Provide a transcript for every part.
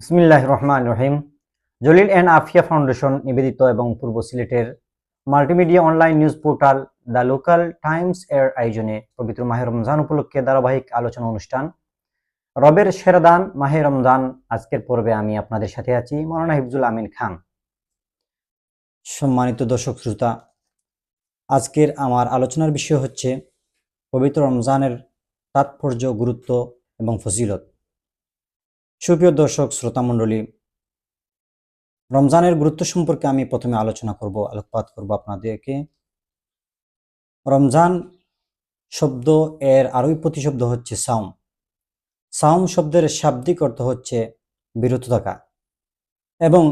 বিসমিল্লাহির রহমানির রহিম। Jalil and Afia foundation নিবেদিত এবং পূর্ব সিলেটের multimedia online news portal the local Times এর আয়োজনে পবিত্র মাহে রমজান উপলক্ষে ধারাবাহিক আলোচনা অনুষ্ঠান রবের সেরা দান মাহে রমজান। আজকের পর্বে আমি আপনাদের সাথে আছি মাওলানা হিফজুল আমিন খান। সম্মানিত দর্শক শ্রোতা, আজকের আমার আলোচনার বিষয় হচ্ছে পবিত্র রমজানের তাৎপর্য, গুরুত্ব এবং ফজিলত। সুপ্রিয় দর্শক শ্রোতা মণ্ডলী, রমজানের গুরুত্ব সম্পর্কে আমি প্রথমে আলোকপাত করব আপনাদেরকে। রমজান শব্দ এর আরবি প্রতিশব্দ হচ্ছে সাওম। সাওম শব্দের শাব্দিক অর্থ হচ্ছে বিরত থাকা, এবং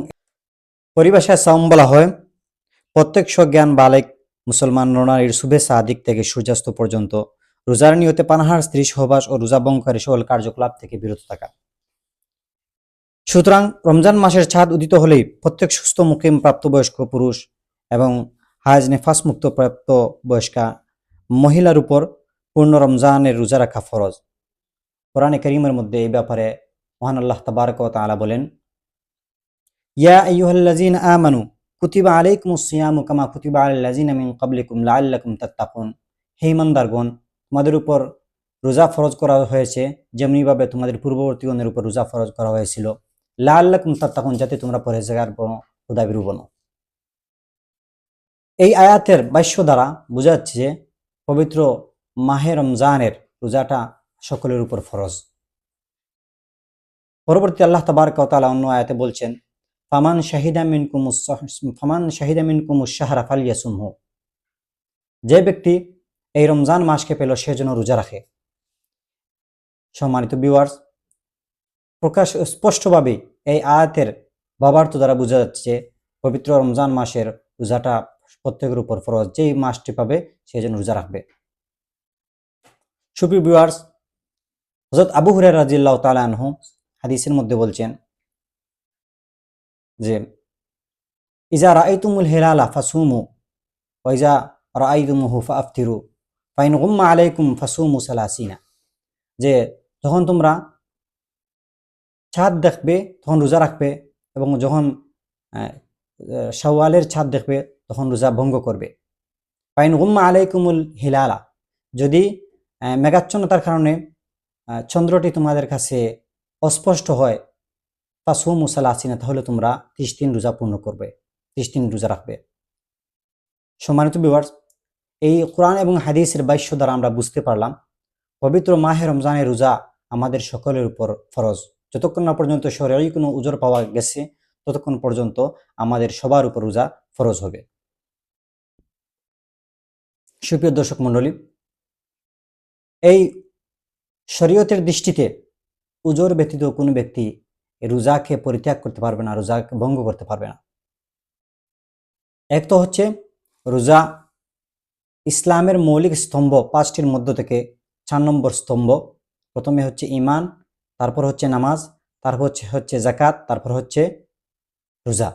পরিভাষায় সাওম বলা হয় প্রত্যেক সজ্ঞান বালেক মুসলমান নরনারীর শুভে সাদিক থেকে সূর্যাস্ত পর্যন্ত রোজার নিয়তে পানাহার, স্ত্রী সহবাস ও রোজা ভঙ্গকারী সকল কার্যকলাপ থেকে বিরত থাকা। সুতরাং রমজান মাসের চাঁদ উদিত হলেই প্রত্যেক সুস্থ মুকিম প্রাপ্তবয়স্ক পুরুষ এবং হাজ নেফাস মুক্ত প্রাপ্ত বয়স্কা মহিলার উপর পূর্ণ রমজানের রোজা রাখা ফরজ। কোরআনে কারীমের মধ্যে এই ব্যাপারে মহান আল্লাহ তাবারক ওয়া তাআলা বলেন, ইয়া আইয়ুহাল্লাযীনা আমানু কুতিবা আলাইকুমুস সিয়ামু কামা কুতিবা আলাল লাযীনা মিন ক্বাবলিকুম লাআল্লাকুম তাত্তাকুন। হে ঈমানদারগণ, তোমাদের উপর রোজা ফরজ করা হয়েছে যেমনিভাবে তোমাদের পূর্ববর্তীগণের উপর রোজা ফরজ করা হয়েছিল, লাআল্লাকুম তাত্তাকুন, যাতে তোমরা পরহেজগার বনো, খোদাভীরু বনো। এই আয়াতের ভাষ্য দ্বারা বোঝা যাচ্ছে যে পবিত্র মাহে রমজানের রোজাটা সকলের উপর ফরজ। পরবর্তী আল্লাহ তাবারক ওয়া তাআলা অন্য আয়াতে বলছেন, ফামান শাহিদা মিনকুমুশ শাহরা ফালইয়াসুমহু। যে ব্যক্তি এই রমজান মাসকে পেল সে যেন রোজা রাখে। সম্মানিত ভিউয়ার্স, স্পষ্টভাবে এই আয়াতের ভাবার্থ দ্বারা বোঝা যাচ্ছে পবিত্র রমজান মাসের রোজাটা প্রত্যেকের উপর ফরজ। যেই মাসটি পাবে সে যেন রোজা রাখবে। সুপ্রিয় ভিউয়ার্স, হযরত আবু হুরায়রা রাদিয়াল্লাহু তাআলা আনহু হাদিসের মধ্যে বলছেন যে, ইজা রাআইতুমুল হিলালা ফাসুমু ওয়া ইজা রাআইতুমুহু ফাআফতিরু ফাইন গুম্মা আলাইকুম ফাসুমু সালাসিনা। যে যখন তোমরা চাঁদ দেখবে তখন রোজা রাখবে, এবং যখন শাওয়ালের চাঁদ দেখবে তখন রোজা ভঙ্গ করবে। ফাইন গুম্মা আলাইকুমুল হিলালা, যদি মেঘাচ্ছন্নতার কারণে চন্দ্রটি তোমাদের কাছে অস্পষ্ট হয়, ফাসুমু সালাসিনা, তাহলে তোমরা 30 দিন রোজা পূর্ণ করবে, 30 দিন রোজা রাখবে। সম্মানিত ভিউয়ার্স, এই কোরআন এবং হাদিসের ভাষ্য দ্বারা আমরা বুঝতে পারলাম পবিত্র মাহে রমজানের রোজা আমাদের সকলের উপর ফরজ। যতক্ষণ না পর্যন্ত শরঈ কোনো উজর পাওয়া গেছে ততক্ষণ পর্যন্ত আমাদের সবার উপর রোজা ফরজ হবে। সুপ্রিয় দর্শক মণ্ডলী, এই শরীয়তের দৃষ্টিতে উজর ব্যতীত কোনো ব্যক্তি রোজাকে পরিত্যাগ করতে পারবে না, রোজাকে ভঙ্গ করতে পারবে না। এক তো হচ্ছে রোজা ইসলামের মৌলিক স্তম্ভ 5টির মধ্য থেকে 4 নম্বর স্তম্ভ। প্রথমে হচ্ছে ঈমান, তারপর হচ্ছে নামাজ, তারপর হচ্ছে যাকাত, তারপর হচ্ছে রোজা।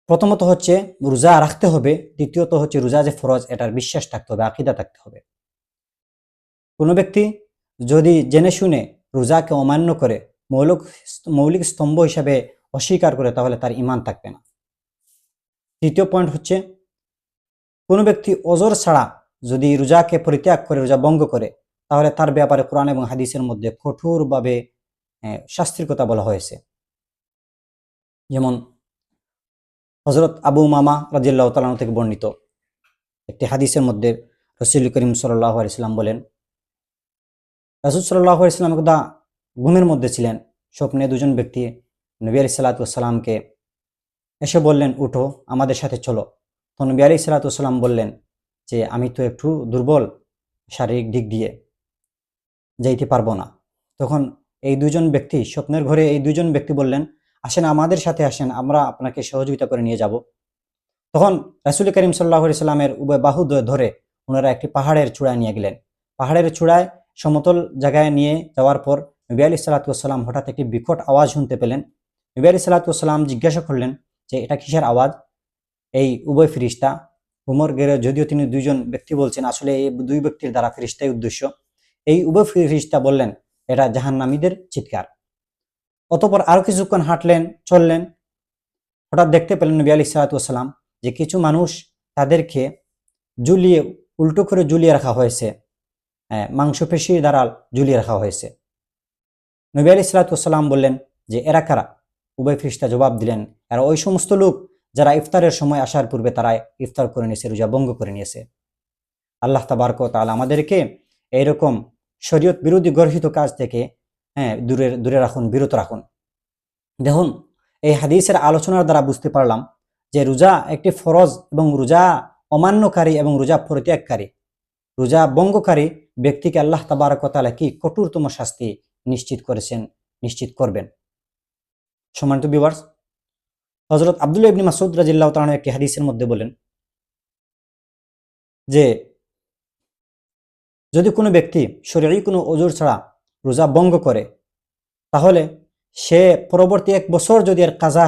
প্রথমত হচ্ছে রোজা রাখতে হবে, দ্বিতীয়ত হচ্ছে রোজা যে ফরজ এটার বিশ্বাস থাকতে হবে, আকীদা থাকতে হবে। কোনো ব্যক্তি যদি জেনে শুনে রোজাকে অমান্য করে, মৌলিক স্তম্ভ হিসাবে অস্বীকার করে, তাহলে তার ঈমান থাকবে না। তৃতীয় পয়েন্ট হচ্ছে কোনো ব্যক্তি ওজর ছাড়া যদি রোজাকে পরিত্যাগ করে, রোজা ভঙ্গ করে, তাহলে তার ব্যাপারে কোরআন এবং হাদিসের মধ্যে কঠোরভাবে শাস্তির কথা বলা হয়েছে। যেমন হযরত আবু উমামা রাদিয়াল্লাহু তাআলা থেকে বর্ণিত একটি হাদিসের মধ্যে রাসূল করিম সাল্লাল্লাহু আলাইহি ওয়াসাল্লাম বলেন, রাসূল সাল্লাল্লাহু আলাইহি ওয়াসাল্লাম একদা ঘুমের মধ্যে ছিলেন। স্বপ্নে দুজন ব্যক্তি নবী আলাইহিস সালাতু ওয়াস সালামকে এসে বললেন, উঠো, আমাদের সাথে চলো। তো নবী আলাইহিস সালাতু ওয়াস সালাম বললেন যে, আমি তো একটু দুর্বল শারীরিক দিক দিয়ে, যাইতে পারবো না। তখন এই দুজন ব্যক্তি, স্বপ্নের ঘরে এই দুজন ব্যক্তি বললেন, আসেন, আমাদের সাথে আসেন, আমরা আপনাকে সহযোগিতা করে নিয়ে যাব। তখন রাসূল করিম সাল্লাল্লাহু আলাইহি সাল্লামের উভয় বাহু ধরে ওনারা একটি পাহাড়ের চূড়ায় নিয়ে গেলেন। পাহাড়ের চূড়ায় সমতল জায়গায় নিয়ে যাওয়ার পর নবী আলাইহিস সালাতু ওয়াস সালাম হঠাৎ একটি বিকট আওয়াজ শুনতে পেলেন। নবী আলাইহিস সালাতু ওয়াস সালাম জিজ্ঞাসা করলেন যে, এটা কিসের আওয়াজ? এই উভয় ফেরেশতা উমর গেরে, যদিও তিনি দুইজন ব্যক্তি বলছেন, আসলে এই দুই ব্যক্তির দ্বারা ফেরেশতাই উদ্দেশ্য। এই উভয় ফেরেশতা বললেন, এটা জাহান্নামীদের চিৎকার। অতঃপর আরো কিছুক্ষণ হাঁটলেন, চললেন, হঠাৎ দেখতে পেলেন নবী আলাইহিস সালাতু ওয়াস সালাম যে কিছু মানুষ তাদেরকে ঝুলিয়ে, উল্টো করে ঝুলিয়ে রাখা হয়েছে, মাংসপেশির দ্বারা ঝুলিয়ে রাখা হয়েছে। নবী আলাইহিস সালাতু ওয়াস সালাম বললেন যে এরা কারা? উভয় ফেরেশতা জবাব দিলেন, এরা ওই সমস্ত লোক যারা ইফতারের সময় আসার পূর্বে তারা ইফতার করে নিয়েছে, রোজা ভঙ্গ করে নিয়েছে। আল্লাহ তাবারক ওয়া তাআলা আমাদেরকে এইরকম শরীয়ত বিরোধী গর্হিত কাজ থেকে দূরে রাখুন, বিরত রাখুন। দেখুন, এই হাদিসের আলোচনার দ্বারা বুঝতে পারলাম যে রোজা একটি ফরজ এবং রোজা অমান্যকারী এবং রোজা পরিত্যাগকারী, রোজা ভঙ্গকারী ব্যক্তিকে আল্লাহ তাবারক ওয়া তাআলা কি কঠোরতম শাস্তি নিশ্চিত করেছেন, নিশ্চিত করবেন। সম্মানিত ভিউয়ার্স, হযরত আব্দুল্লাহ ইবনে মাসউদ রাদিয়াল্লাহু তাআলা একটি হাদিসের মধ্যে বলেন যে যদি কোনো ব্যক্তি শরঈ কোনো ওযর ছাড়া রোজা ভঙ্গ করে, তাহলে সে পরবর্তী 1 বছর যদি এর কাজা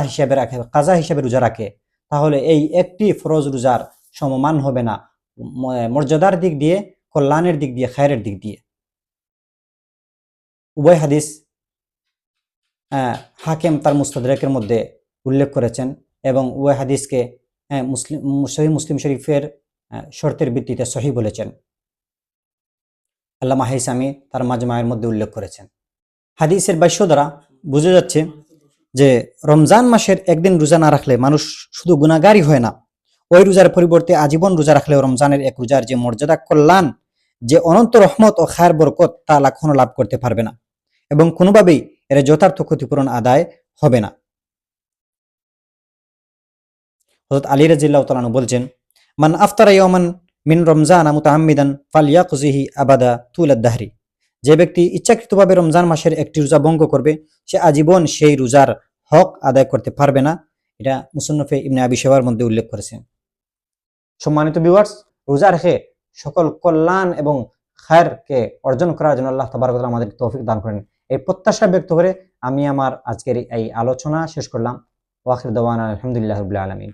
হিসেবে রোজা রাখে, তাহলে এই একটি ফরজ রোজার সমমান হবে না মর্যাদার দিক দিয়ে, কল্যাণের দিক দিয়ে, খায়রের দিক দিয়ে। উভয় হাদিস হাকিম তার মুস্তাদরাকের মধ্যে উল্লেখ করেছেন এবং উভয় হাদিসকে সহিহ মুসলিম শরীফের শর্তের ভিত্তিতে সহিহ বলেছেন। আল্লামা হাইসামি তার মাজমায়ের মধ্যে উল্লেখ করেছেন। হাদিসের ভাষ্য দ্বারা বোঝা যাচ্ছে যে রমজান মাসের একদিন রোজা না রাখলে মানুষ শুধু গুনাহগারই হয় না, ওই রোজার পরিবর্তে আজীবন রোজা রাখলেও রমজানের এক রোজার যে মর্যাদা, কল্যাণ, যে অনন্ত রহমত ও খায়ের বরকত তা কখনো লাভ করতে পারবে না এবং কোনোভাবেই এর যথার্থ ক্ষতিপূরণ আদায় হবে না। হযরত আলী রাদিয়াল্লাহু তাআলা আনহু বলছেন, মান আফতারা ইয়াওমান মিন রমজান মুতাআম্মিদান ফালইয়াকযিহি আবাদা তুলাদ দাহরি। যে ব্যক্তি ইচ্ছাকৃতভাবে রমজান মাসের একটি রোজা ভঙ্গ করবে, সে আজীবন সেই রোজার হক আদায় করতে পারবে না। এটা মুসান্নাফে ইবনে আবি শাইবার মধ্যে উল্লেখ করেছেন। সম্মানিত ভিউয়ার্স, রোজা রেখে সকল কল্যাণ এবং খায়রকে অর্জন করার জন্য আল্লাহ তাবারক ওয়া তাআলা আমাদেরকে তৌফিক দান করেন, এই প্রত্যাশা ব্যক্ত করে আমি আমার আজকের এই আলোচনা শেষ করলাম। ওয়া আখির দাওয়ানা আলহামদুলিল্লাহি রাব্বিল আলামিন।